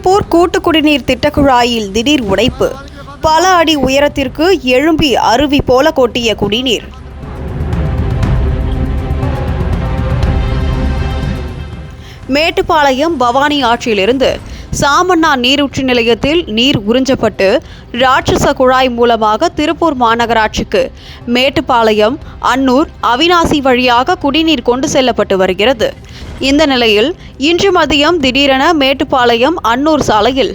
திருப்பூர் கூட்டு குடிநீர் திட்ட குழாயில் திடீர் உடைப்பு. பல அடி உயரத்திற்கு எழும்பி அருவி போல கொட்டிய குடிநீர். மேட்டுப்பாளையம் பவானி ஆற்றிலிருந்து சாமண்ணா நீரூற்று நிலையத்தில் நீர் உறிஞ்சப்பட்டு ராட்சச குழாய் மூலமாக திருப்பூர் மாநகராட்சிக்கு மேட்டுப்பாளையம், அன்னூர், அவிநாசி வழியாக குடிநீர் கொண்டு செல்லப்பட்டு வருகிறது. இந்த நிலையில் இன்று மதியம் திடீரென மேட்டுப்பாளையம் அன்னூர் சாலையில்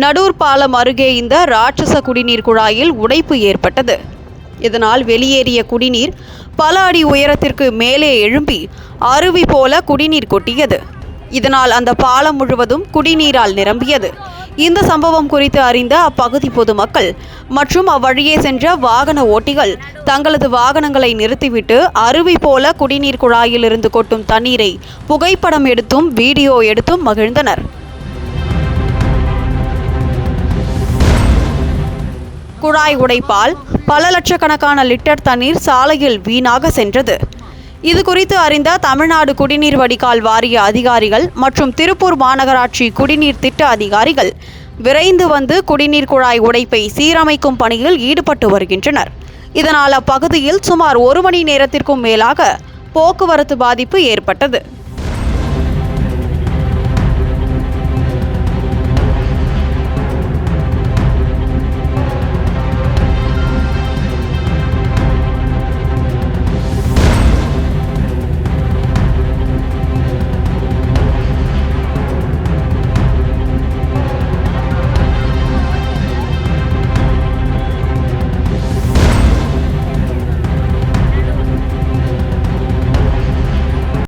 நடூர் பாலம் அருகே இந்த ராட்சச குடிநீர் குழாயில் உடைப்பு ஏற்பட்டது. இதனால் வெளியேறிய குடிநீர் பல அடி உயரத்திற்கு மேலே எழும்பி அருவி போல குடிநீர் கொட்டியது. இதனால் அந்த பாலம் முழுவதும் குடிநீரால் நிரம்பியது. இந்த சம்பவம் குறித்து அறிந்த அப்பகுதி பொதுமக்கள் மற்றும் அவ்வழியே சென்ற வாகன ஓட்டிகள் தங்களது வாகனங்களை நிறுத்திவிட்டு அருவி போல குடிநீர் குழாயில் இருந்து கொட்டும் தண்ணீரை புகைப்படம் எடுத்தும் வீடியோ எடுத்தும் மகிழ்ந்தனர். குழாய் உடைப்பால் பல லட்சக்கணக்கான லிட்டர் தண்ணீர் சாலையில் வீணாக சென்றது. இது குறித்து அறிந்த தமிழ்நாடு குடிநீர் வடிகால் வாரிய அதிகாரிகள் மற்றும் திருப்பூர் மாநகராட்சி குடிநீர் திட்ட அதிகாரிகள் விரைந்து வந்து குடிநீர் குழாய் உடைப்பை சீரமைக்கும் பணியில் ஈடுபட்டு வருகின்றனர். இதனால் அப்பகுதியில் சுமார் 1 மணி நேரத்திற்கும் மேலாக போக்குவரத்து பாதிப்பு ஏற்பட்டது.